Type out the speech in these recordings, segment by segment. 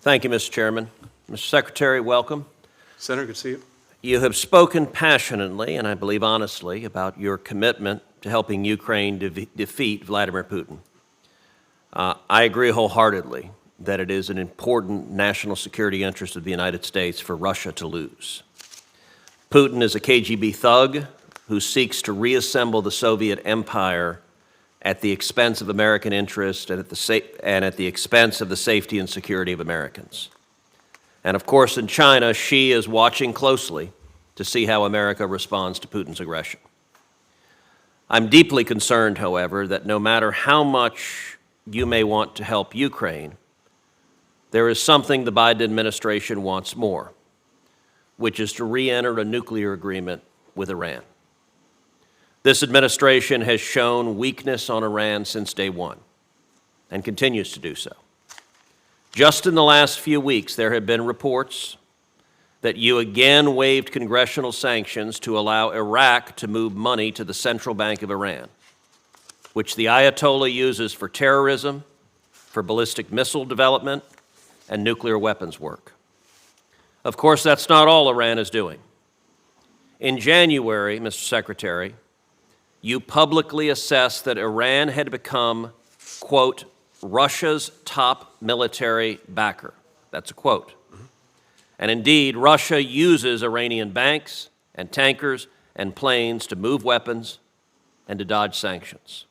Thank you, Mr. Chairman. Mr. Secretary, welcome. Senator, good to see you. You have spoken passionately, and I believe honestly, about your commitment to helping Ukraine defeat Vladimir Putin. I agree wholeheartedly that it is an important national security interest of the United States for Russia to lose. Putin is a KGB thug who seeks to reassemble the Soviet empire at the expense of American interests and at the expense of the safety and security of Americans. And of course, in China, Xi is watching closely to see how America responds to Putin's aggression. I'm deeply concerned, however, that no matter how much you may want to help Ukraine, there is something the Biden administration wants more, which is to re-enter a nuclear agreement with Iran. This administration has shown weakness on Iran since day one and continues to do so. Just in the last few weeks, there have been reports that you again waived congressional sanctions to allow Iraq to move money to the Central Bank of Iran, which the Ayatollah uses for terrorism, for ballistic missile development, and nuclear weapons work. Of course, that's not all Iran is doing. In January, Mr. Secretary, you publicly assessed that Iran had become, quote, Russia's top military backer. That's a quote. And indeed, Russia uses Iranian banks and tankers and planes to move weapons and to dodge sanctions.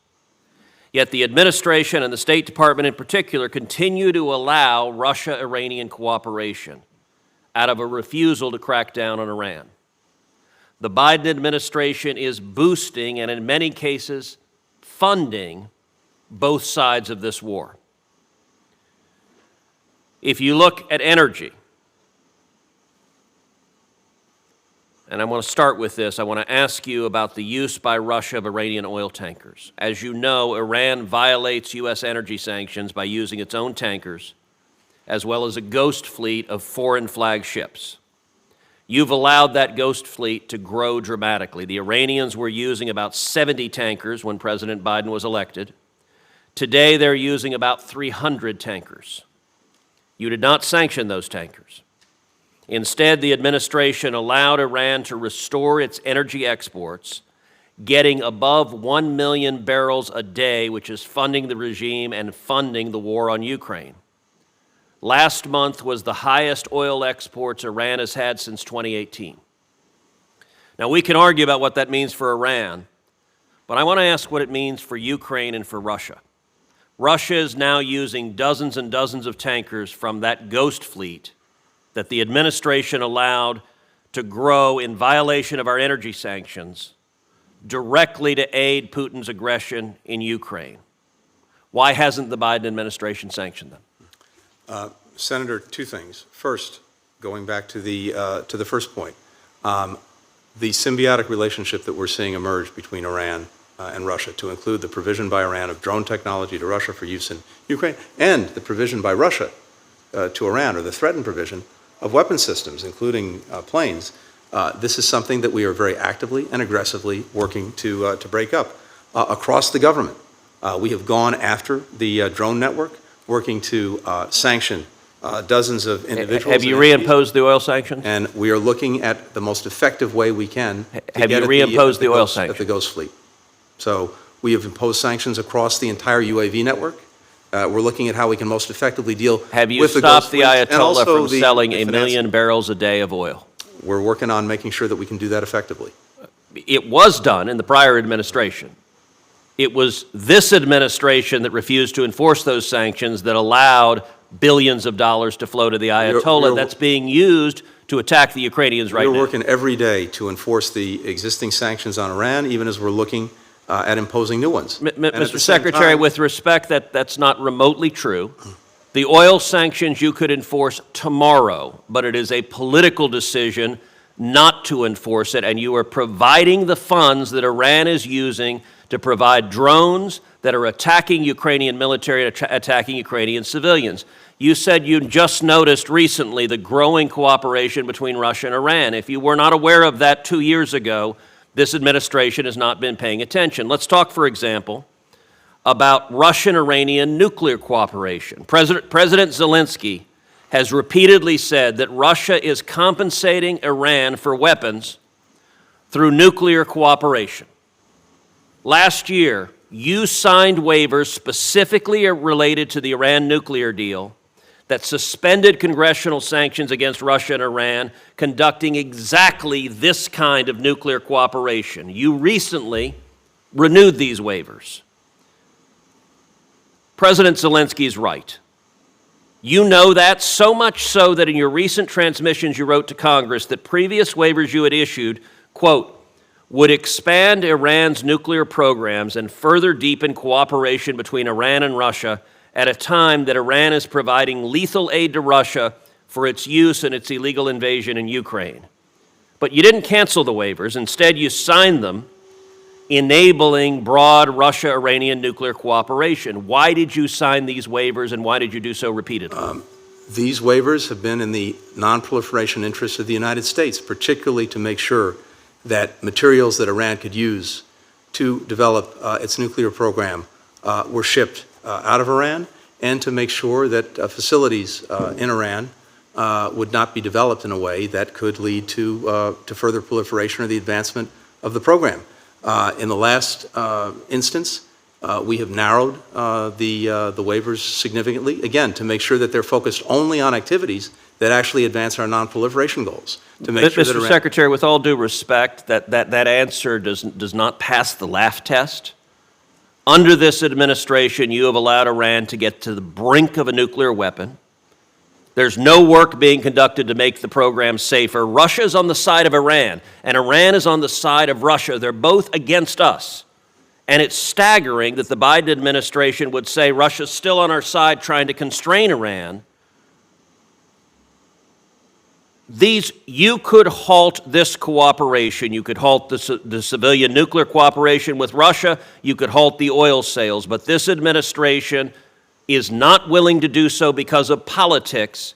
Yet the administration and the State Department in particular continue to allow Russia-Iranian cooperation out of a refusal to crack down on Iran. The Biden administration is boosting and in many cases funding both sides of this war. If you look at energy, and I want to start with this, I want to ask you about the use by Russia of Iranian oil tankers. As you know, Iran violates U.S. energy sanctions by using its own tankers, as well as a ghost fleet of foreign flag ships. You've allowed that ghost fleet to grow dramatically. The Iranians were using about 70 tankers when President Biden was elected. Today, they're using about 300 tankers. You did not sanction those tankers. Instead, the administration allowed Iran to restore its energy exports, getting above 1 million barrels a day, which is funding the regime and funding the war on Ukraine. Last month was the highest oil exports Iran has had since 2018. Now, we can argue about what that means for Iran, but I want to ask what it means for Ukraine and for Russia. Russia is now using dozens and dozens of tankers from that ghost fleet that the administration allowed to grow in violation of our energy sanctions directly to aid Putin's aggression in Ukraine. Why hasn't the Biden administration sanctioned them? Senator, two things. First, going back to the first point, the symbiotic relationship that we're seeing emerge between Iran and Russia, to include the provision by Iran of drone technology to Russia for use in Ukraine, and the provision by Russia to Iran, or the threatened provision of weapon systems, including planes. This is something that we are very actively and aggressively working to break up across the government. We have gone after the drone network, working to sanction dozens of individuals. Have you reimposed the oil sanctions? And we are looking at the most effective way we can to have get you reimposed the oil sanctions? At the Ghost Fleet. So we have imposed sanctions across the entire UAV network. We're looking at how we can most effectively deal with the Ghost Fleet. Have you stopped the Ayatollah from selling a million barrels a day of oil? We're working on making sure that we can do that effectively. It was done in the prior administration. It was this administration that refused to enforce those sanctions that allowed billions of dollars to flow to the Ayatollah that's being used to attack the Ukrainians right now. We're working every day to enforce the existing sanctions on Iran, even as we're looking at imposing new ones. Mr. Secretary, with respect, that's not remotely true. The oil sanctions you could enforce tomorrow, but it is a political decision not to enforce it, and you are providing the funds that Iran is using to provide drones that are attacking Ukrainian military, attacking Ukrainian civilians. You said you just noticed recently the growing cooperation between Russia and Iran. If you were not aware of that 2 years ago, this administration has not been paying attention. Let's talk, for example, about Russian-Iranian nuclear cooperation. President Zelensky has repeatedly said that Russia is compensating Iran for weapons through nuclear cooperation. Last year, you signed waivers specifically related to the Iran nuclear deal that suspended congressional sanctions against Russia and Iran, conducting exactly this kind of nuclear cooperation. You recently renewed these waivers. President Zelensky is right. You know that, so much so that in your recent transmissions you wrote to Congress that previous waivers you had issued, quote, would expand Iran's nuclear programs and further deepen cooperation between Iran and Russia at a time that Iran is providing lethal aid to Russia for its use in its illegal invasion in Ukraine. But you didn't cancel the waivers. Instead, you signed them, enabling broad Russia-Iranian nuclear cooperation. Why did you sign these waivers, and why did you do so repeatedly? These waivers have been in the non-proliferation interests of the United States, particularly to make sure that materials that Iran could use to develop its nuclear program were shipped out of Iran, and to make sure that facilities in Iran would not be developed in a way that could lead to further proliferation or the advancement of the program. In the last instance, we have narrowed the waivers significantly, again, to make sure that they're focused only on activities that actually advance our non-proliferation goals. To make sure that Mr. Secretary, with all due respect, that answer does not pass the laugh test. Under this administration, you have allowed Iran to get to the brink of a nuclear weapon. There's no work being conducted to make the program safer. Russia is on the side of Iran, and Iran is on the side of Russia. They're both against us. And it's staggering that the Biden administration would say Russia's still on our side trying to constrain Iran. You could halt this cooperation. You could halt the civilian nuclear cooperation with Russia. You could halt the oil sales. But this administration is not willing to do so because of politics.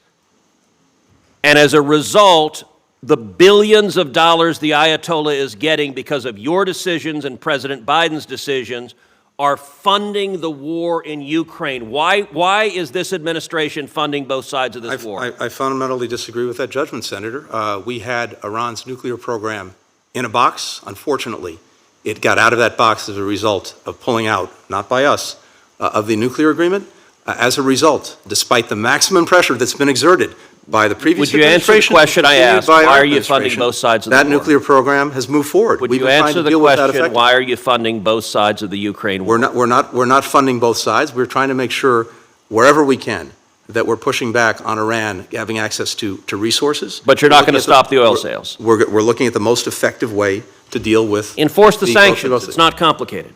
And as a result, the billions of dollars the Ayatollah is getting because of your decisions and President Biden's decisions are funding the war in Ukraine. Why is this administration funding both sides of this war? I fundamentally disagree with that judgment, Senator. We had Iran's nuclear program in a box. Unfortunately, it got out of that box as a result of pulling out, not by us, of the nuclear agreement. As a result, despite the maximum pressure that's been exerted by the previous administration. Would you answer the question I asked? Why are you funding both sides of the war? That nuclear program has moved forward. Would you answer the question, why are you funding both sides of the Ukraine war? We're not funding both sides. We're trying to make sure, wherever we can, that we're pushing back on Iran having access to resources. But you're not going to stop the oil sales. We're looking at the most effective way to deal with. Enforce the sanctions. It's not complicated.